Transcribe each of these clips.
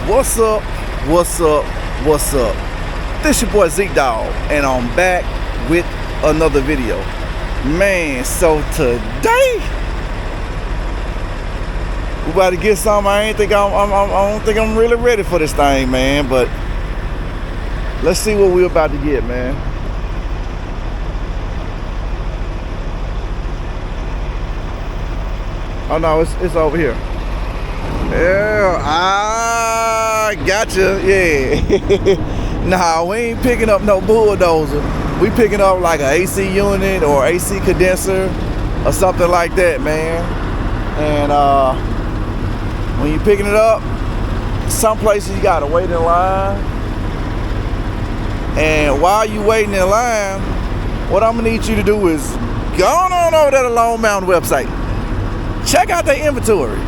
What's up? What's up? What's up? This your boy Zeke Dawg, and I'm back with another video. Man, so today we about to get something. I don't think I'm really ready for this thing, man. But let's see what we're about to get, man. Oh no, it's over here. Yeah, I gotcha. Yeah. Nah, we ain't picking up no bulldozer. We picking up like an AC unit or AC condenser or something like that, man. And when you're picking it up, some places you gotta wait in line. And while you waiting in line, what I'm gonna need you to do is go on over to the Lone Mountain website. Check out their inventory.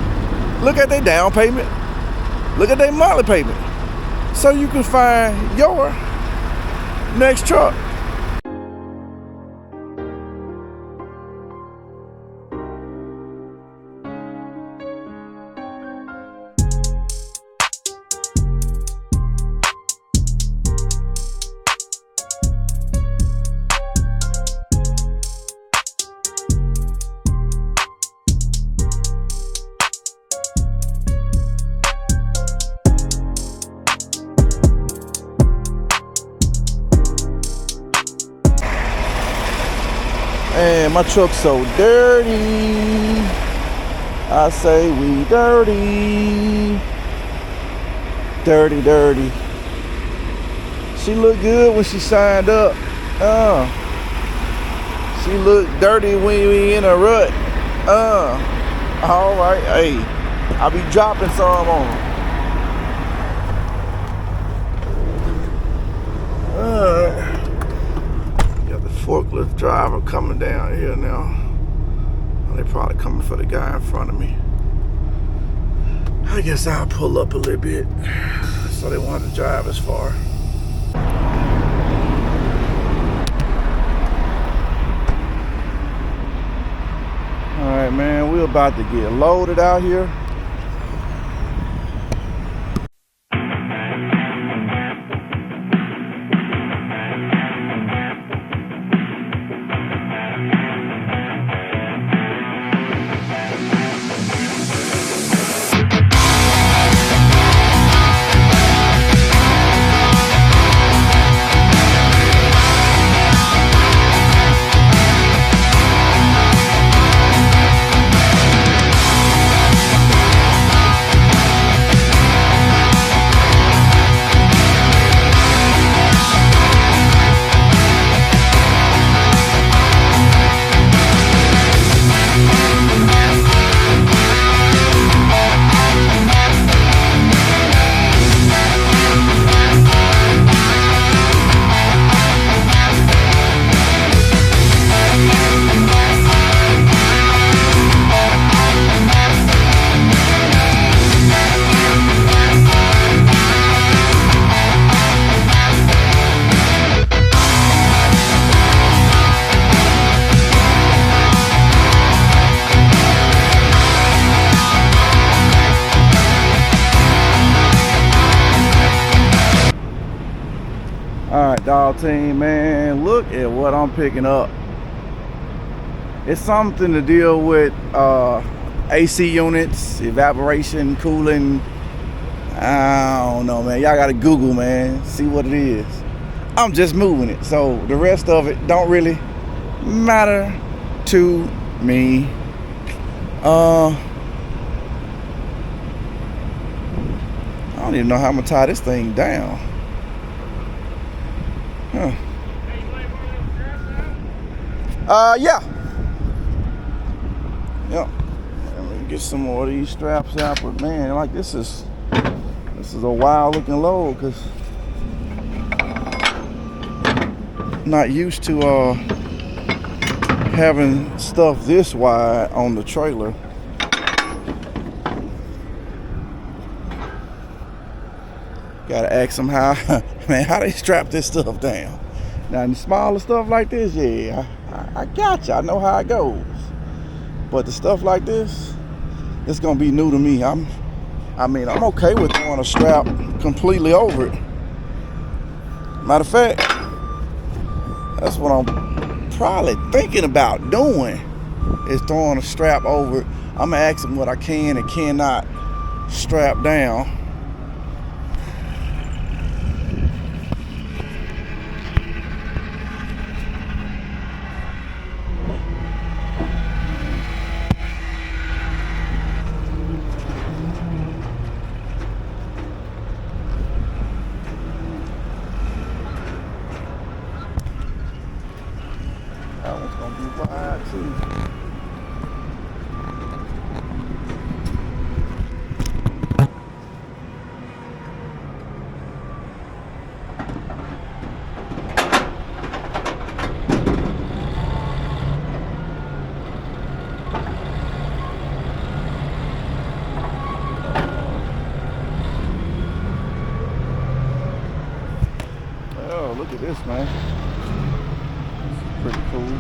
Look at their down payment. Look at their monthly payment. So you can find your next truck. And my truck's so dirty. I say we dirty. Dirty, dirty. She looked good when she signed up. She looked dirty when we in a rut. Alright, hey. I'll be dropping some on her. Forklift driver coming down here now. They probably coming for the guy in front of me. I guess I'll pull up a little bit so they want to drive as far. All right, man, we're about to get loaded out here. Alright, dog team, man, look at what I'm picking up. It's something to deal with AC units, evaporation, cooling. I don't know, man. Y'all gotta Google, man, see what it is. I'm just moving it, so the rest of it don't really matter to me. I don't even know how I'm gonna tie this thing down. Huh. Yeah. Yep. Let me get some more of these straps out, but man, like this is a wild looking load because I'm not used to having stuff this wide on the trailer. Gotta ask them how, man, how they strap this stuff down. Now, in the smaller stuff like this, yeah, I got you. I know how it goes. But the stuff like this, it's gonna be new to me. I'm I mean, I'm okay with throwing a strap completely over it. Matter of fact, that's what I'm probably thinking about doing, is throwing a strap over it. I'm gonna ask them what I can and cannot strap down. That one's gonna be wide too. Oh, look at this, man. This is pretty cool.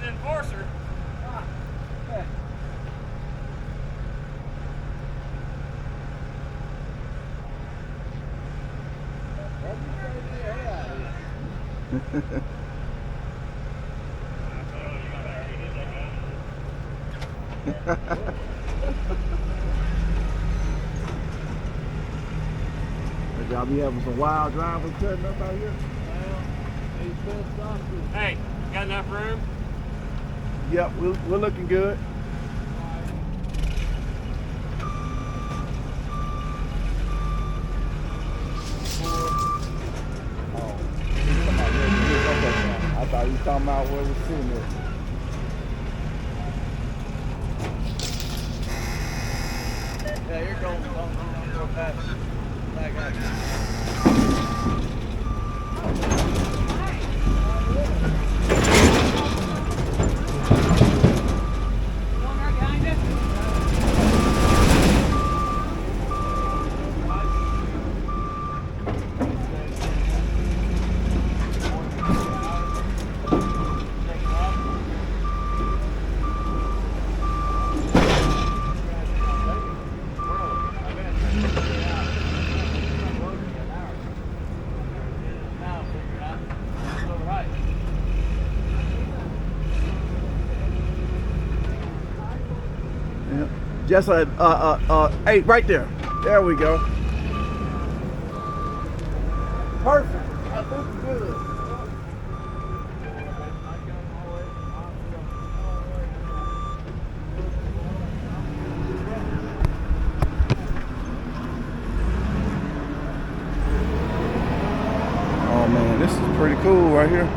The enforcer. Y'all be having some wild drivers cutting up out here? Hey, got enough room? Yep, we're looking good. I thought you was talking about where we're sitting at. Yeah, you're going go past. I got you. Just hey, right there. There we go. Perfect. I think we're good. Oh man, this is pretty cool right here.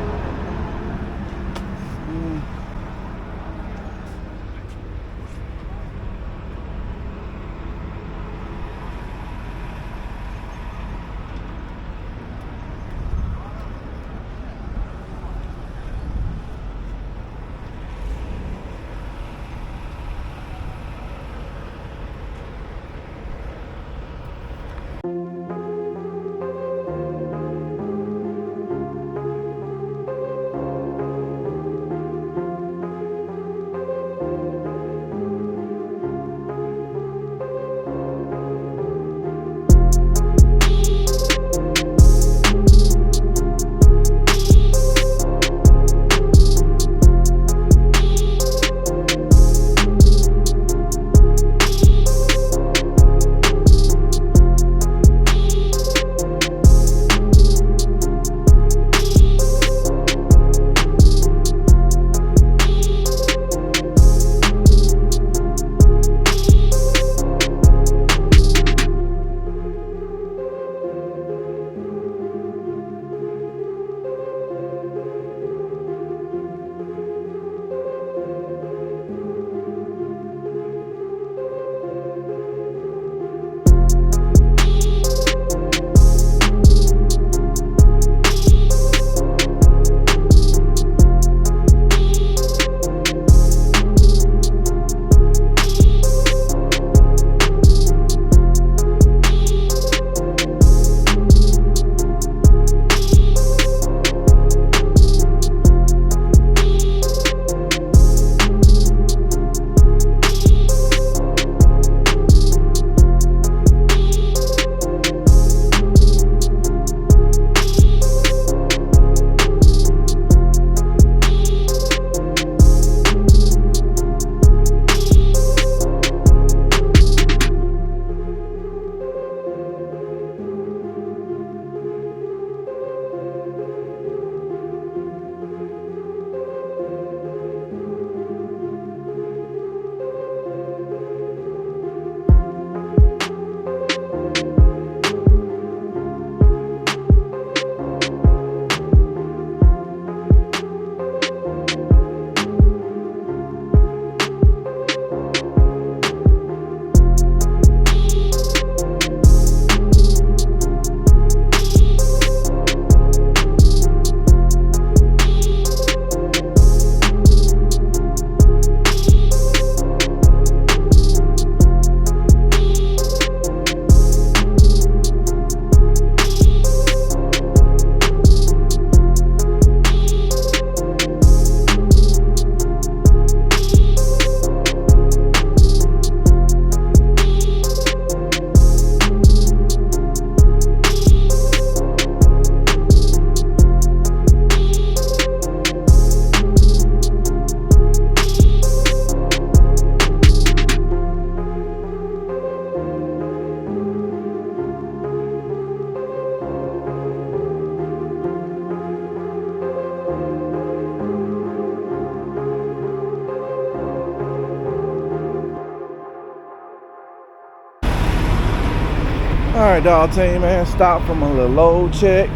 right, dog team, man. Stop from a little load check.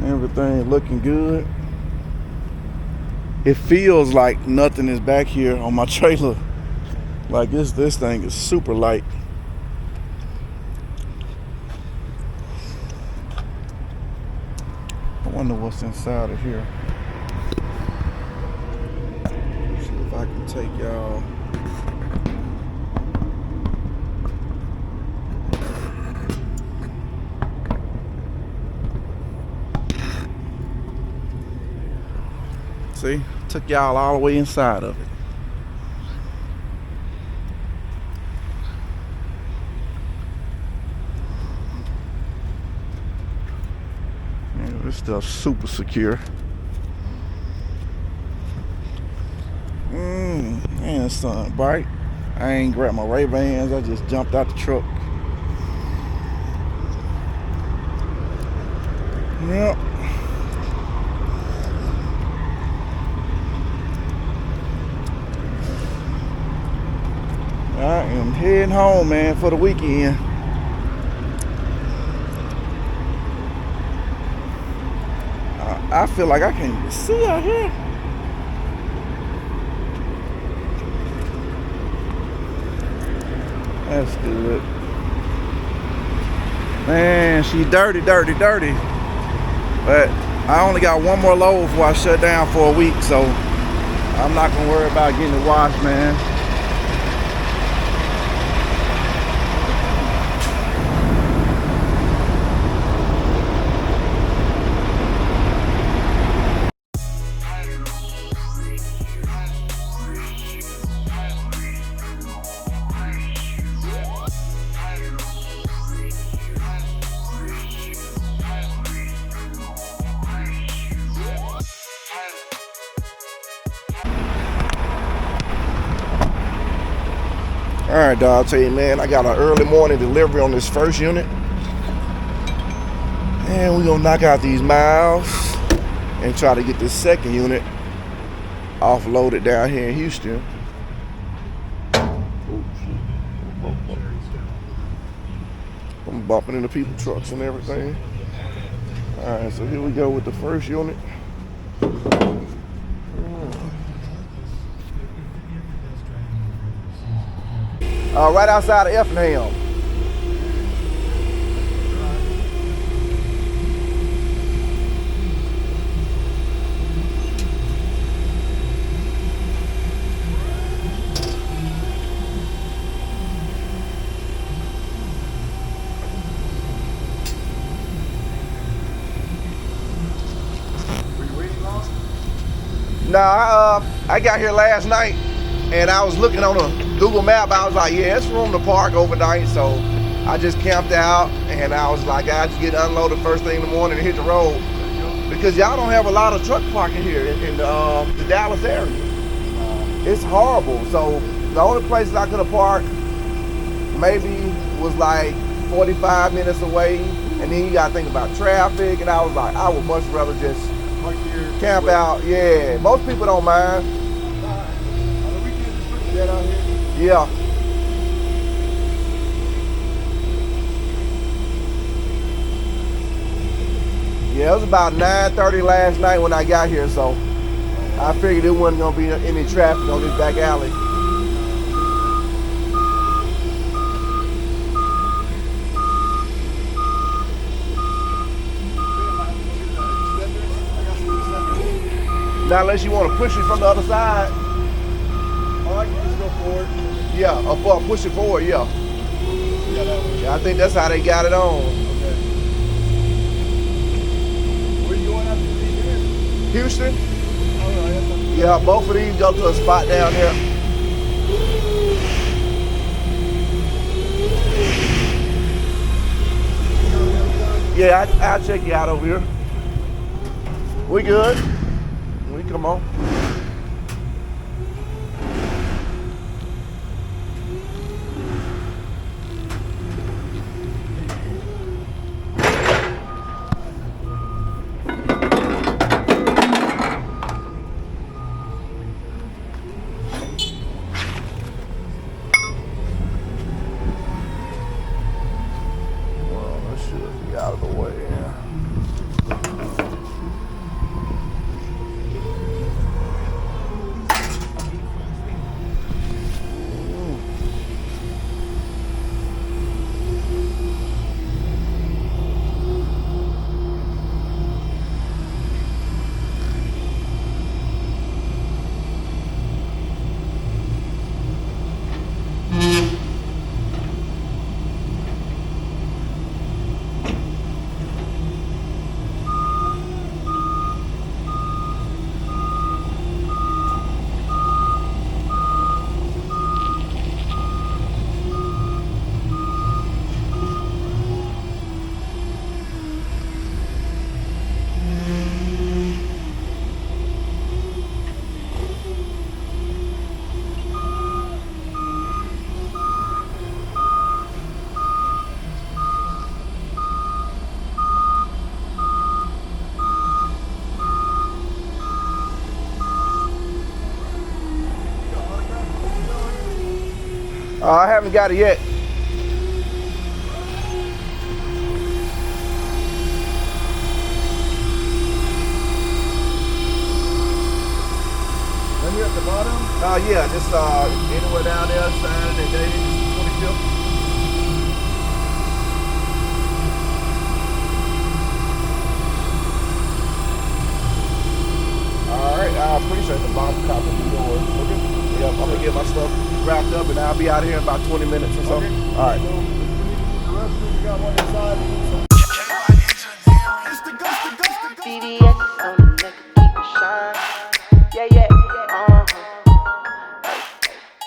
Everything looking good. It feels like nothing is back here on my trailer. Like this thing is super light. I wonder what's inside of here. See if I can take y'all. See, took y'all all the way inside of it. Man, this stuff's super secure. Man, the sun bright. I ain't grabbed my Ray-Bans. I just jumped out the truck. Yep. I am heading home, man, for the weekend. I feel like I can't even see out here. That's good. Man, she dirty. But I only got one more load before I shut down for a week, so I'm not gonna worry about getting it washed, man. All right, dog, tell you, man, I got an early morning delivery on this first unit. And we're gonna knock out these miles and try to get this second unit offloaded down here in Houston. I'm bumping into people, trucks and everything. All right, so here we go with the first unit. Right outside of Effingham. Were you waiting long? Nah, I got here last night and I was looking on a Google map. I was like, yeah, it's room to park overnight, so I just camped out and I was like, I just get unloaded first thing in the morning and hit the road, because y'all don't have a lot of truck parking here in the Dallas area. It's horrible. So the only places I could have parked maybe was like 45 minutes away, and then you gotta think about traffic, and I was like, I would much rather just camp out. Yeah, most people don't mind. On the weekends, it's pretty dead out here. Yeah. Yeah, it was about 9:30 last night when I got here, so I figured it wasn't gonna be any traffic on this back alley. Not unless you want to push it from the other side. Oh, I can just go forward. Yeah, or push it forward, yeah. Yeah, that way. Yeah, I think that's how they got it on. Okay. Where you going after these here? Houston? Oh, no, that's Yeah, both of these go to a spot down here. Yeah, I'll check you out over here. We good? We come on. I haven't got it yet. Then you're at the bottom? Yeah, just anywhere down there, Saturday, day, 25th. All right, I appreciate the bottom copy of yours. Okay. Yeah, I'm gonna get my stuff wrapped up and I'll be out here in about 20 minutes or so. Okay. All right. So, if you need to use the restroom, you got one inside. BDS on the neck, keep it shine. Yeah.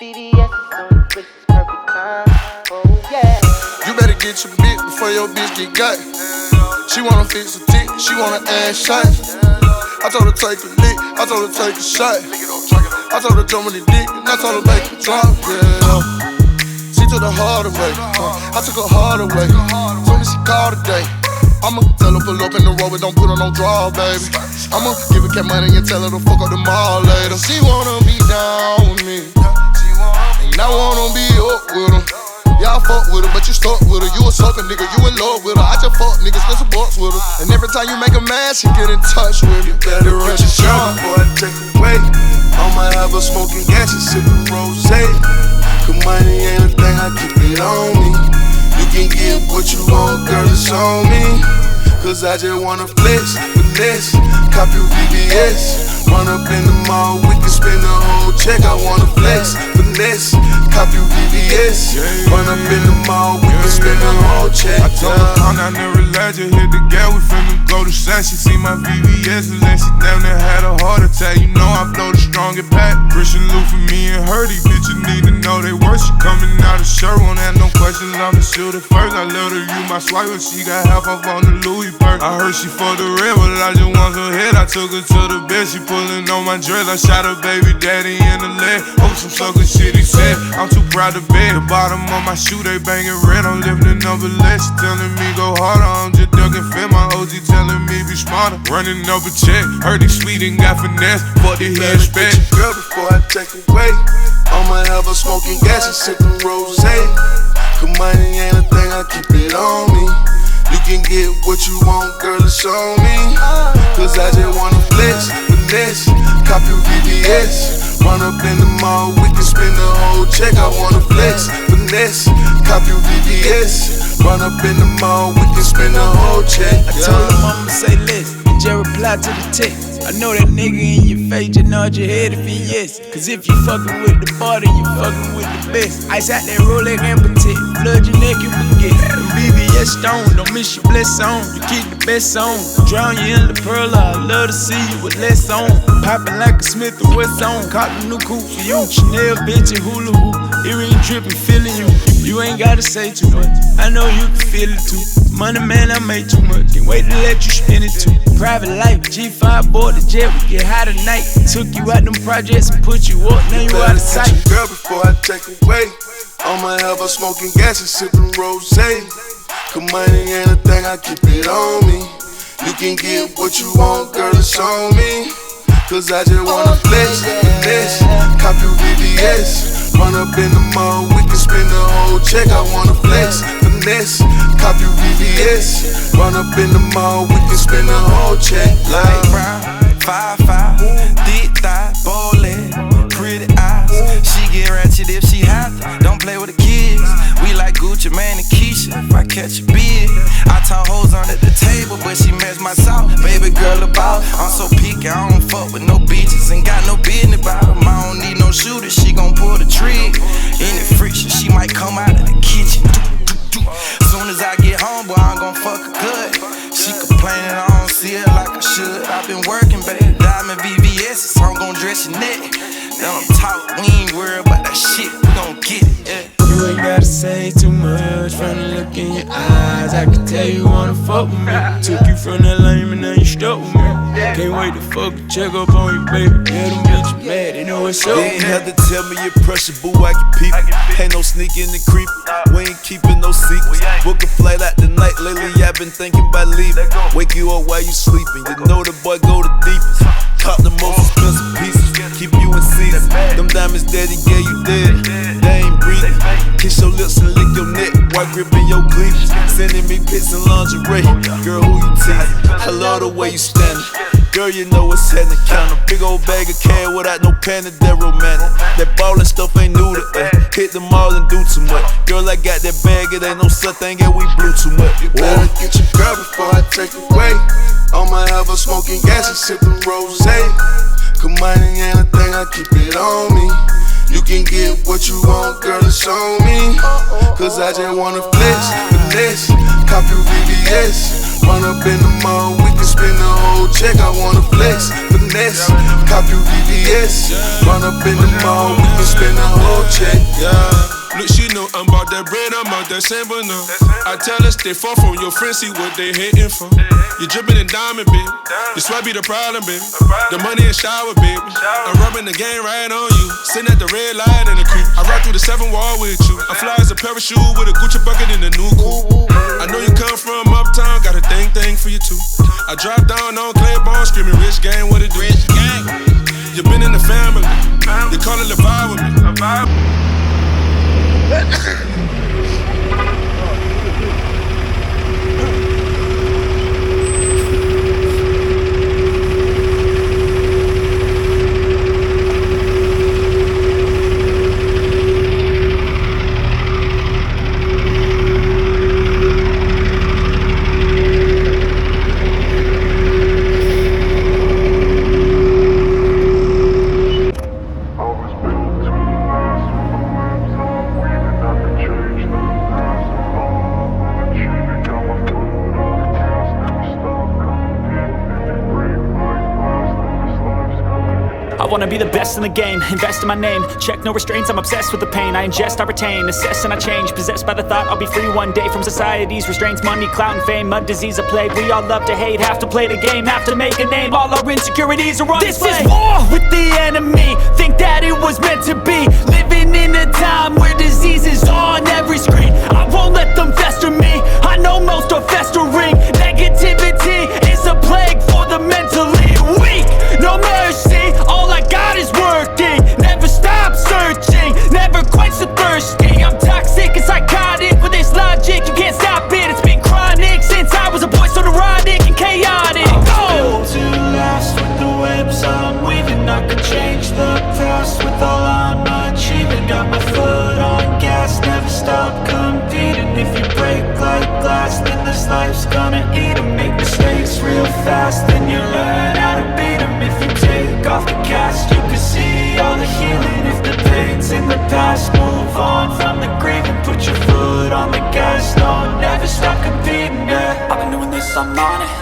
BDS on the wrist, it's perfect time. Oh yeah. You better get your bitch before your bitch get got. She wanna fix a tick, she wanna ass shot. I told her take a lick, I told her take a shot. I told her jump on the dick, and I told her make it drop, yeah. She took the harder way, I took her harder way. Told me she called today. I'ma tell her pull up in the road, but don't put her no draw, baby. I'ma give her cat money and tell her to fuck up the mall later. She wanna be down with me, and I wanna be up with her. Yeah, I fuck with her, but you stuck with her. You a sucker nigga, you in love with her. I just fuck niggas, spend some bucks with her. And every time you make her mad, she get in touch with you. Better run your shot before I take away. I'ma have her smoking gas and sipping rosé. Cause money ain't a thing, I keep it on me. You can get what you want, girl, it's on me. Cause I just wanna flex, finesse, cop your VVS. Run up in the mall, we can spend the whole check. I wanna flex, finesse, cop your VVS. Run up in the mall, we can spend the whole check. I told her calm down and relax, just hit the gas, we finna go to sex. She see my VVS and then she damn near had a heart attack. You know I flow the strongest pack. Christian Lou for me and her, these bitches need to know they worth. She coming out of shirt, won't have no questions, I'ma shoot it first. I let her use my swipe, but she got half off on the Louis purse. I heard she for the red, but I just want her head. I took her to the bed, she pulling on my dress. I shot her baby daddy in the leg. Hope some sucker shit he said. I'm too proud to beg. The bottom of my shoe, they banging red. I'm lifting up a leg. She telling me go harder. I'm just ducking fit. My OG telling me be smarter. Running up a check. Heard he sweet and got finesse. Fuck the he expect. Girl, before I take away, I'ma have her smoking gas and sipping rosé. Cause money ain't a thing, I keep it on me. You can get what you want, girl, it's on me. Cause I just wanna flex, finesse, cop your VVS. Run up in the mall, we can spend the whole check. I wanna flex, finesse, cop your VVS. Run up in the mall, we can spend the whole check. I told her mama say less, and just reply to the text. I know that nigga in your face, just nod your head if he yes. Cause if you fucking with the bar, then you fucking with the best. Ice out that Rolex and protect, flood your neck and forget. BBS stone, don't miss your bless on. You keep the best on. Drown you in the pearl, I love to see you with less on. Poppin' like a Smith or West on. Caught the new coupe for you. Chanel bitch and hula hoop. Earring drippin', feeling you. You ain't gotta say too much. I know you can feel it too. Money man, I made too much. Can't wait to let you spend it too. Private life, G5 board the jet, we get high tonight. Took you out them projects and put you up, now you out of sight. Girl, before I take away, I'ma have her smoking gas and sipping rosé. Cause money ain't a thing, I keep it on me. You can get what you want, girl, it's on me. Cause I just wanna flex, finesse, cop your VVS. Run up in the mall, we can spend the whole check. I wanna flex, finesse, cop your VVS. Run up in the mall, we can spend the whole check. Light brown, 5'5", thick thigh, bowling, pretty eyes. She get ratchet if she hot, don't play with the kids. We like Gucci, man, and Keisha, if I catch a bid. I told hoes on at the table, but she messed my sauce. Baby girl about, I'm so picky, I don't fuck with no bitches. Ain't got no business about them, I don't need no shooter. She gon' pull the trigger. In the friction, she might come out of the kitchen. Soon as I get home, boy, I'm gon' fuck her good. She complaining, I don't see her like I should. I been working, baby, diamond VVS, so I'm gon' dress your neck. Don't talk, we ain't worried about that shit, we gon' get it, yeah. You ain't gotta say too much from the look in your eyes. I can tell you wanna fuck with me. Took you from that lame and now you stuck with me. Can't wait to fuck and check up on you, baby. Yeah, them bitches mad, they know what's up. You ain't have to tell me your pressure, boo, I can peep. Ain't no sneaking and creeping, we ain't keeping no secrets. Book a flight out tonight, lately I've been thinking about leaving. Wake you up while you sleeping, you know the boy go the deepest. Cop the most expensive pieces, keep you in season. Them diamonds daddy gave you dead, they ain't breathing. Kiss your lips and lick your neck, white gripping your cleavage. Sending me pics and lingerie, girl, who you teasing? I love the way you standin'. Girl, you know what's happening. Count a big old bag of cash without no panic, that romantic. That ballin' stuff ain't new to us. Hit the mall and do too much. Girl, I got that bag, it ain't no such thing, yeah, we blew too much. You better get your girl before I take away. I'ma have her smoking gas and sipping rosé. Cause money ain't a thing, I keep it on me. You can get what you want, girl, it's on me. Cause I just wanna flex, finesse, copy VVS. Run up in the mall, we can spend the whole check. I wanna flex, finesse, copy VVS. Run up in the mall, we can spend the whole check. Look, she know I'm about that bread, I'm out that simple now. I tell her stay far from your friends, see what they hating for. You drippin' in diamond, baby. You swear be the problem, baby. The money in shower, baby. I'm rubbing the game right on you. Sitting at the red light in the creek. I ride through the 7 wall with you. I fly as a parachute with a Gucci bucket in the new coupe. I know you come from uptown, got a thing for you too. I drop down on Claiborne, screaming rich gang, what it do? Rich gang. You been in the family, you call it a vibe with me. A vibe. I wanna be the best in the game, invest in my name. Check no restraints, I'm obsessed with the pain. I ingest, I retain, assess and I change. Possessed by the thought I'll be free one day from society's restraints. Money, clout and fame, mud, disease, a plague. We all love to hate, have to play the game, have to make a name. All our insecurities are on display. This is war with the enemy, think that it was meant to be. Living in a time where disease is on every screen. I won't let them fester me, I know most are festering. Negativity is a plague for the mentally weak. No mercy, all I got is working. Never stop searching, never quite so thirsty. I'm toxic and psychotic, with this logic, you can't stop it. It's been chronic since I was a boy, so neurotic and chaotic. Built to last with the webs I'm weaving. I could change the past with all I'm achieving. Got my foot on gas, never stop competing. If you break like glass, then this life's gonna eat 'em. Make mistakes real fast, then you learn how to beat 'em. If you take off the cast, you can see all the healing. If the pain's in the past, move on from the grave and put your foot on the gas. No, never stop competing, yeah. I've been doing this, I'm on it.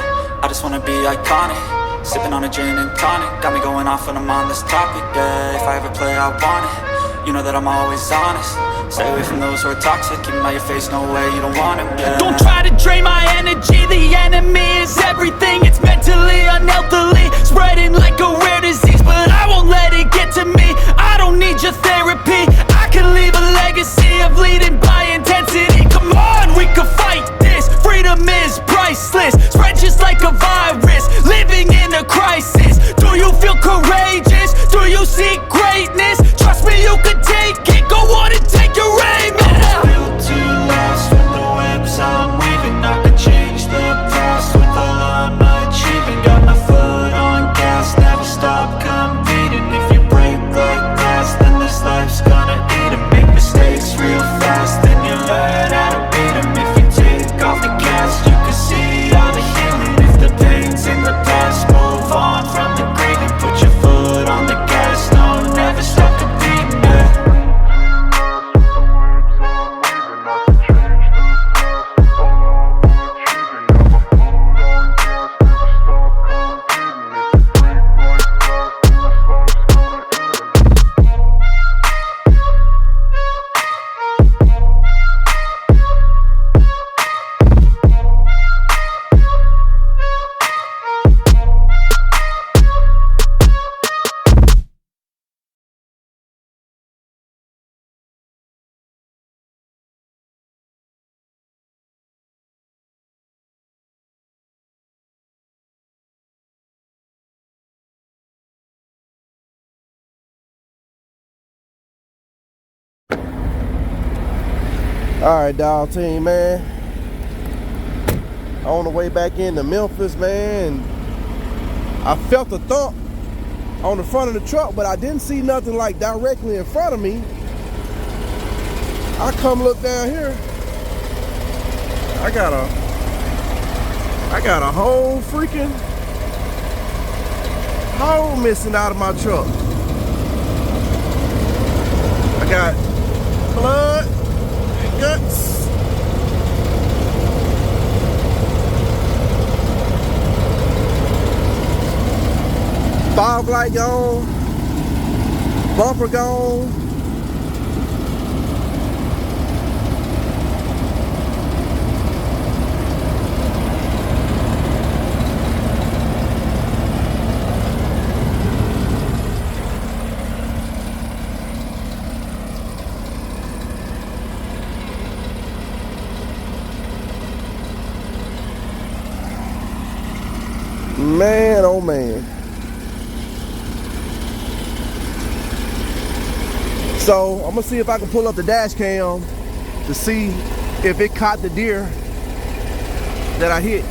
I just wanna be iconic. Sipping on a gin and tonic, got me going off when I'm on this topic, yeah. If I ever play, I want it. You know that I'm always honest. Stay away from those who are toxic. Keep them out your face, no way, you don't want them, yeah. Don't try to drain my energy. The enemy is everything. It's mentally, unhealthily, spreading like a rare disease. But I won't let it get to me. I don't need your therapy. I can leave a legacy of leading by intensity. Come on, we can fight this. Freedom is priceless. Spread just like a virus. Living in a crisis. Do you feel courageous? Do you seek greatness? Trust me, you can take it. Go on and take your aim. I was built to last with the webs I'm weaving. I could change the past with all I'm achieving. Got my foot on gas, never stop competing. If you break like glass, then this life's gonna eat 'em. Make mistakes real fast, then you learn how to beat 'em. If you take off the gas, you can see all the healing. If the pain's in the past, move on from the grave and put your foot on the gas. No, never stop competing. Alright, dog team, man. On the way back into Memphis, man. I felt a thump on the front of the truck, but I didn't see nothing like directly in front of me. I come look down here. I got a whole freaking hole missing out of my truck. I got blood, guts. Fog light gone, bumper gone. Man, oh man. So I'm gonna see if I can pull up the dash cam to see if it caught the deer that I hit.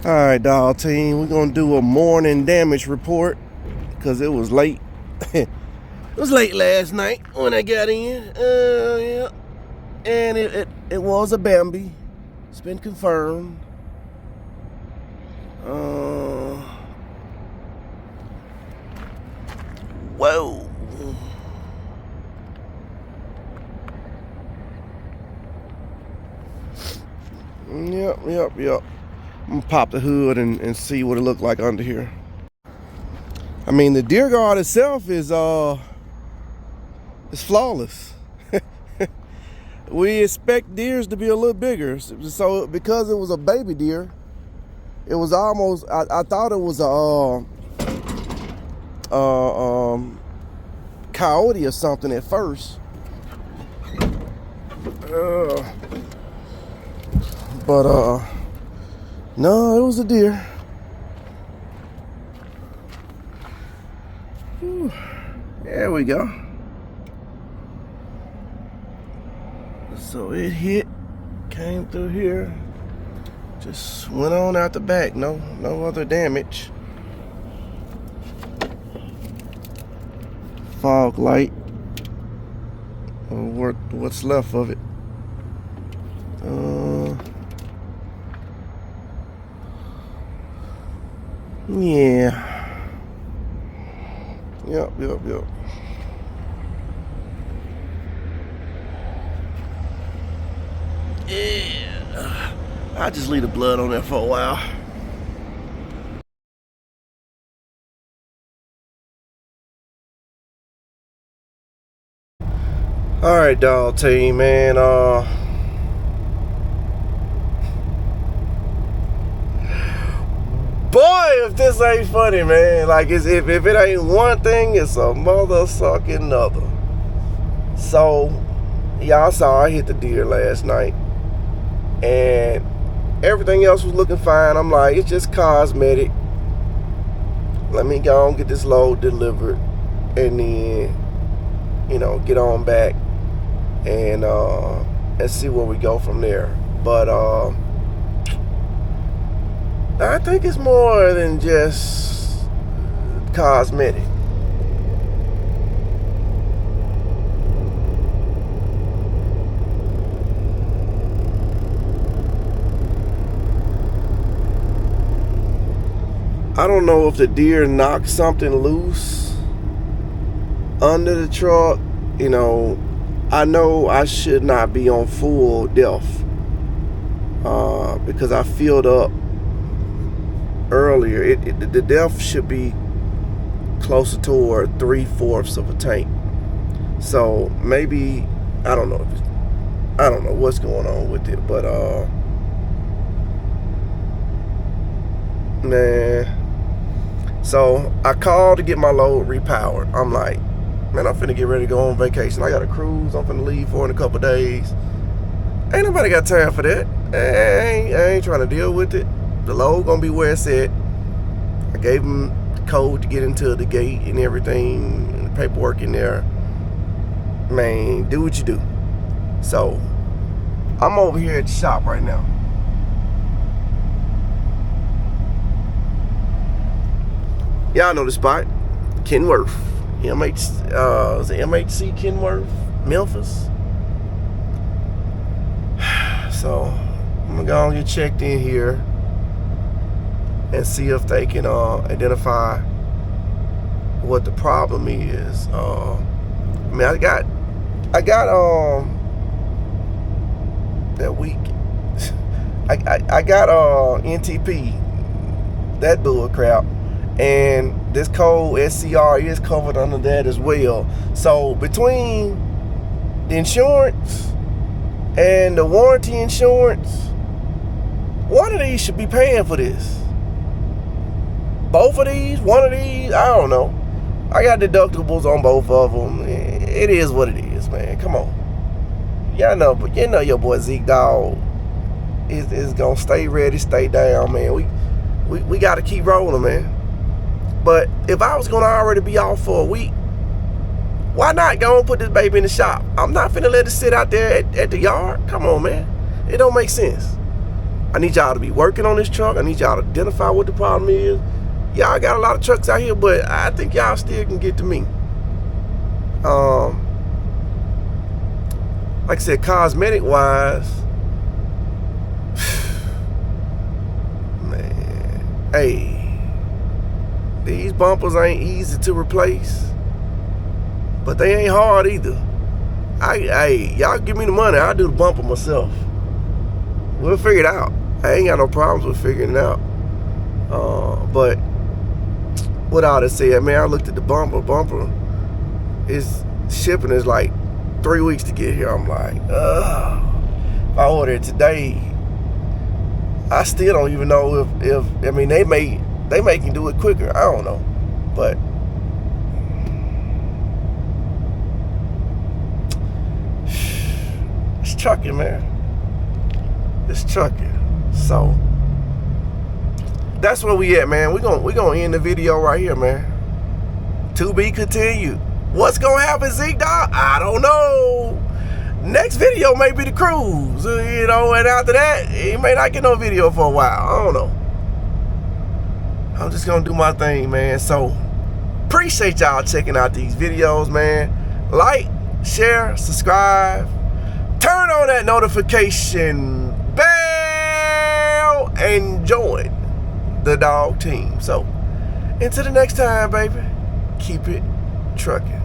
All right, dog team, we're gonna do a morning damage report because it was late. It was late last night when I got in. Yeah. And it was a Bambi. It's been confirmed. Whoa. Yep. I'm gonna pop the hood and see what it looked like under here. I mean, the deer guard itself is flawless. We expect deers to be a little bigger, so because it was a baby deer, it was almost, I thought it was a coyote or something at first, but no, it was a deer. Whew. There we go. So it hit, came through here, just went on out the back. No other damage. Fog light, or what's left of it. Yeah. Yep. Yeah. I'll just leave the blood on there for a while. All right, dog team, man. Boy, if this ain't funny, man. Like, if it ain't one thing, it's a mother-sucking another. So, y'all saw I hit the deer last night, and everything else was looking fine. I'm like, it's just cosmetic. Let me go and get this load delivered, and then, get on back and see where we go from there. But I think it's more than just cosmetic. I don't know if the deer knocked something loose under the truck. I know I should not be on full depth because I filled up earlier. The depth should be closer toward 3/4 of a tank. So maybe, I don't know what's going on with it, but man. So I called to get my load repowered. I'm like, man, I'm finna get ready to go on vacation. I got a cruise I'm finna leave for in a couple days. Ain't nobody got time for that. I ain't trying to deal with it. The load gonna be where it's at. I gave him code to get into the gate and everything, and the paperwork in there. Man, do what you do. So, I'm over here at the shop right now. Y'all know the spot. Kenworth. Is it MHC Kenworth, Memphis? So, I'm gonna go and get checked in here and see if they can identify what the problem is. I mean, I got that week. I got NTP, that bull crap, and this code SCR is covered under that as well. So between the insurance and the warranty insurance, one of these should be paying for this. Both of these, one of these, I don't know. I got deductibles on both of them. It is what it is, man. Come on. Y'all know, but you know your boy Zeke Dawg is gonna stay ready, stay down, man. We gotta keep rolling, man. But if I was gonna already be off for a week, why not go and put this baby in the shop? I'm not finna let it sit out there at the yard. Come on, man. It don't make sense. I need y'all to be working on this truck. I need y'all to identify what the problem is. Y'all got a lot of trucks out here, but I think y'all still can get to me. Like I said, cosmetic wise, man, hey, these bumpers ain't easy to replace, but they ain't hard either. Y'all give me the money, I'll do the bumper myself. We'll figure it out. I ain't got no problems with figuring it out. But with all that said, man, I looked at the bumper. Its shipping is like 3 weeks to get here. I'm like, ugh. If I order it today, I still don't even know if I mean, they may can do it quicker. I don't know, but it's trucking, man. It's trucking. So that's where we at, man. We gonna end the video right here, man. To be continued. What's gonna happen, Zeke Dawg? I don't know. Next video may be the cruise, you know, and after that, you may not get no video for a while. I don't know. I'm just gonna do my thing, man. So appreciate y'all checking out these videos, man. Like, share, subscribe, turn on that notification bell, and join the dog team. So until the next time, baby, keep it trucking.